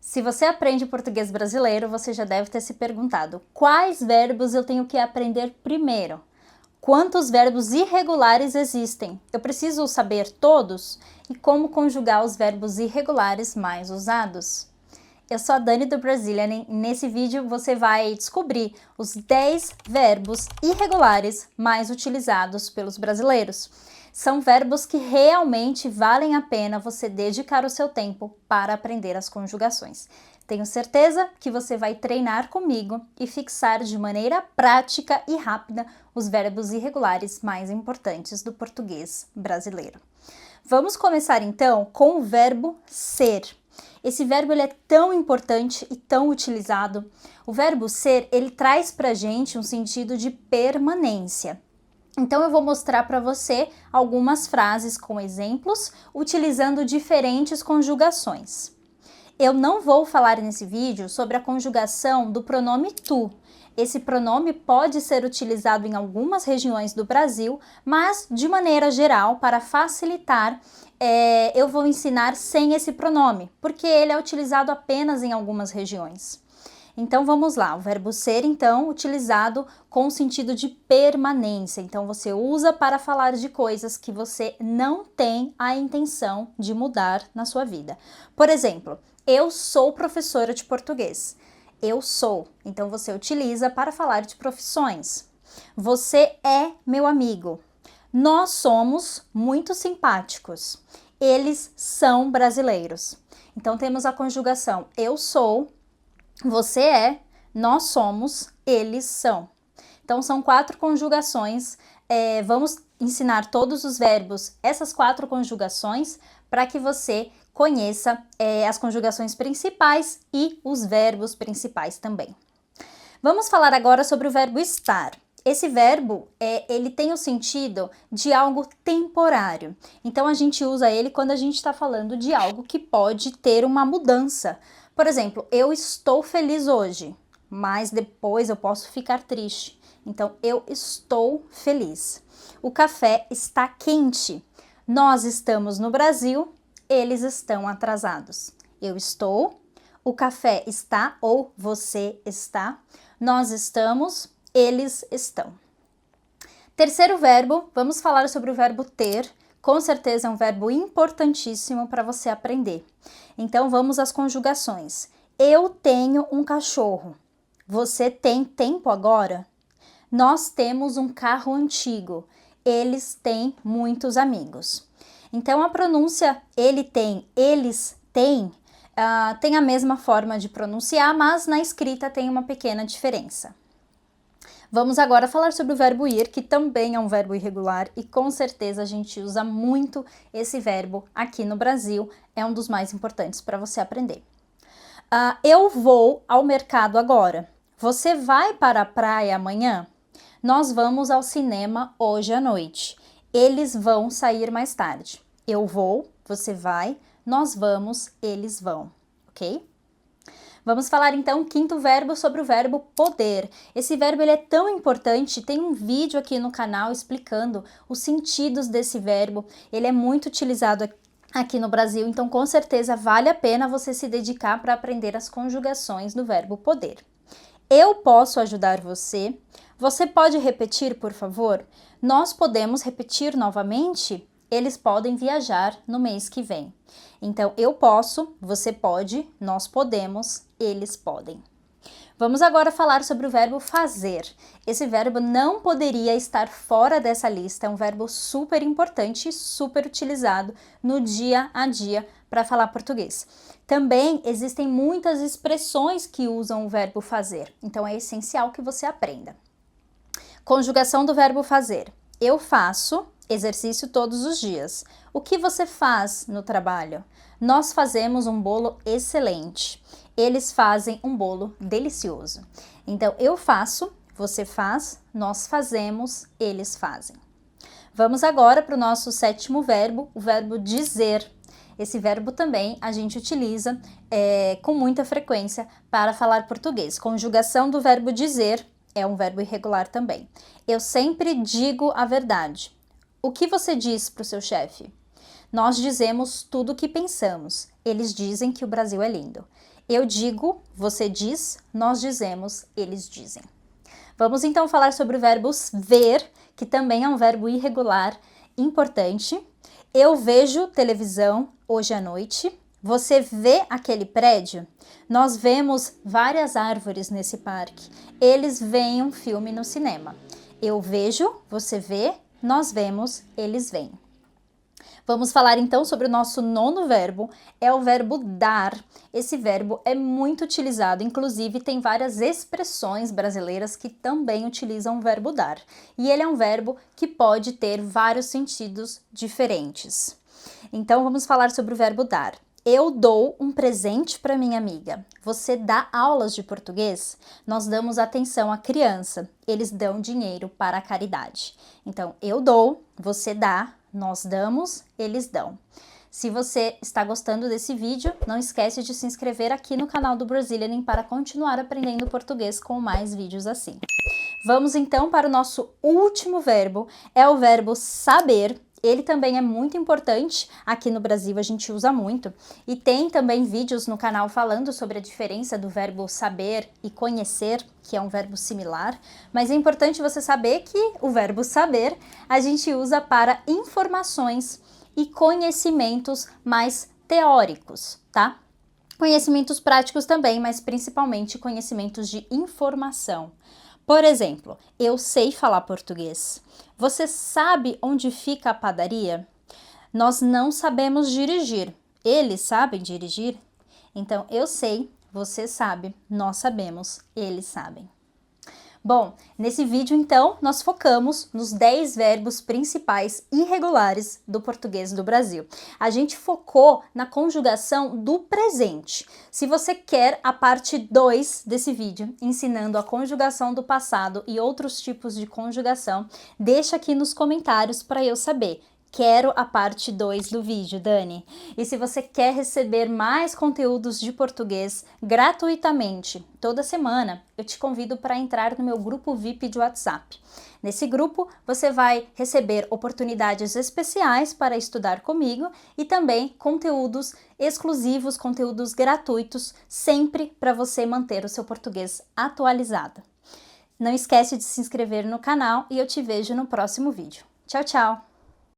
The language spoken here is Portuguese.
Se você aprende português brasileiro, você já deve ter se perguntado: quais verbos eu tenho que aprender primeiro? Quantos verbos irregulares existem? Eu preciso saber todos? E como conjugar os verbos irregulares mais usados? Eu sou a Dani do Brazilian e nesse vídeo você vai descobrir os 10 verbos irregulares mais utilizados pelos brasileiros. São verbos que realmente valem a pena você dedicar o seu tempo para aprender as conjugações. Tenho certeza que você vai treinar comigo e fixar de maneira prática e rápida os verbos irregulares mais importantes do português brasileiro. Vamos começar então com o verbo ser. Esse verbo ele é tão importante e tão utilizado. O verbo ser, ele traz pra gente um sentido de permanência. Então eu vou mostrar para você algumas frases com exemplos, utilizando diferentes conjugações. Eu não vou falar nesse vídeo sobre a conjugação do pronome tu. Esse pronome pode ser utilizado em algumas regiões do Brasil, mas de maneira geral, para facilitar, eu vou ensinar sem esse pronome, porque ele é utilizado apenas em algumas regiões. Então vamos lá, o verbo ser então utilizado com o sentido de permanência. Então você usa para falar de coisas que você não tem a intenção de mudar na sua vida. Por exemplo, eu sou professora de português. Eu sou, então você utiliza para falar de profissões. Você é meu amigo. Nós somos muito simpáticos. Eles são brasileiros. Então temos a conjugação eu sou, você é, nós somos, eles são. Então são 4 conjugações. Vamos ensinar todos os verbos, essas 4 conjugações, para que você conheça as conjugações principais e os verbos principais também. Vamos falar agora sobre o verbo estar. Esse verbo, ele tem o sentido de algo temporário. Então, a gente usa ele quando a gente está falando de algo que pode ter uma mudança. Por exemplo, eu estou feliz hoje, mas depois eu posso ficar triste. Então, eu estou feliz. O café está quente. Nós estamos no Brasil, eles estão atrasados. Eu estou, o café está ou você está, nós estamos, eles estão. Terceiro verbo, vamos falar sobre o verbo ter. Com certeza é um verbo importantíssimo para você aprender. Então vamos às conjugações. Eu tenho um cachorro. Você tem tempo agora? Nós temos um carro antigo. Eles têm muitos amigos. Então a pronúncia ele tem, eles têm, tem a mesma forma de pronunciar, mas na escrita tem uma pequena diferença. Vamos agora falar sobre o verbo ir, que também é um verbo irregular e com certeza a gente usa muito esse verbo aqui no Brasil, é um dos mais importantes para você aprender. Eu vou ao mercado agora. Você vai para a praia amanhã? Nós vamos ao cinema hoje à noite. Eles vão sair mais tarde. Eu vou, você vai, nós vamos, eles vão, ok? Vamos falar então o quinto verbo sobre o verbo poder. Esse verbo ele é tão importante, tem um vídeo aqui no canal explicando os sentidos desse verbo. Ele é muito utilizado aqui no Brasil, então com certeza vale a pena você se dedicar para aprender as conjugações do verbo poder. Eu posso ajudar você. Você pode repetir, por favor? Nós podemos repetir novamente? Eles podem viajar no mês que vem. Então, eu posso, você pode, nós podemos, eles podem. Vamos agora falar sobre o verbo fazer. Esse verbo não poderia estar fora dessa lista, é um verbo super importante e super utilizado no dia a dia para falar português. Também existem muitas expressões que usam o verbo fazer, então é essencial que você aprenda. Conjugação do verbo fazer. Eu faço exercício todos os dias. O que você faz no trabalho? Nós fazemos um bolo excelente. Eles fazem um bolo delicioso. Então, eu faço, você faz, nós fazemos, eles fazem. Vamos agora para o nosso sétimo verbo, o verbo dizer. Esse verbo também a gente utiliza com muita frequência para falar português. Conjugação do verbo dizer é um verbo irregular também. Eu sempre digo a verdade. O que você diz para o seu chefe? Nós dizemos tudo o que pensamos. Eles dizem que o Brasil é lindo. Eu digo, você diz, nós dizemos, eles dizem. Vamos então falar sobre o verbo ver, que também é um verbo irregular importante. Eu vejo televisão hoje à noite. Você vê aquele prédio? Nós vemos várias árvores nesse parque. Eles veem um filme no cinema. Eu vejo, você vê, nós vemos, eles veem. Vamos falar então sobre o nosso nono verbo, é o verbo dar. Esse verbo é muito utilizado, inclusive tem várias expressões brasileiras que também utilizam o verbo dar. E ele é um verbo que pode ter vários sentidos diferentes. Então vamos falar sobre o verbo dar. Eu dou um presente para minha amiga. Você dá aulas de português? Nós damos atenção à criança. Eles dão dinheiro para a caridade. Então, eu dou, você dá, nós damos, eles dão. Se você está gostando desse vídeo, não esquece de se inscrever aqui no canal do Brazilianing para continuar aprendendo português com mais vídeos assim. Vamos então para o nosso último verbo, é o verbo saber. Ele também é muito importante, aqui no Brasil a gente usa muito, e tem também vídeos no canal falando sobre a diferença do verbo saber e conhecer, que é um verbo similar, mas é importante você saber que o verbo saber a gente usa para informações e conhecimentos mais teóricos, tá? Conhecimentos práticos também, mas principalmente conhecimentos de informação. Por exemplo, eu sei falar português. Você sabe onde fica a padaria? Nós não sabemos dirigir. Eles sabem dirigir? Então, eu sei, você sabe, nós sabemos, eles sabem. Bom, nesse vídeo então, nós focamos nos 10 verbos principais irregulares do português do Brasil. A gente focou na conjugação do presente. Se você quer a parte 2 desse vídeo, ensinando a conjugação do passado e outros tipos de conjugação, deixa aqui nos comentários para eu saber. Quero a parte 2 do vídeo, Dani. E se você quer receber mais conteúdos de português gratuitamente toda semana, eu te convido para entrar no meu grupo VIP de WhatsApp. Nesse grupo, você vai receber oportunidades especiais para estudar comigo e também conteúdos exclusivos, conteúdos gratuitos, sempre para você manter o seu português atualizado. Não esquece de se inscrever no canal e eu te vejo no próximo vídeo. Tchau, tchau!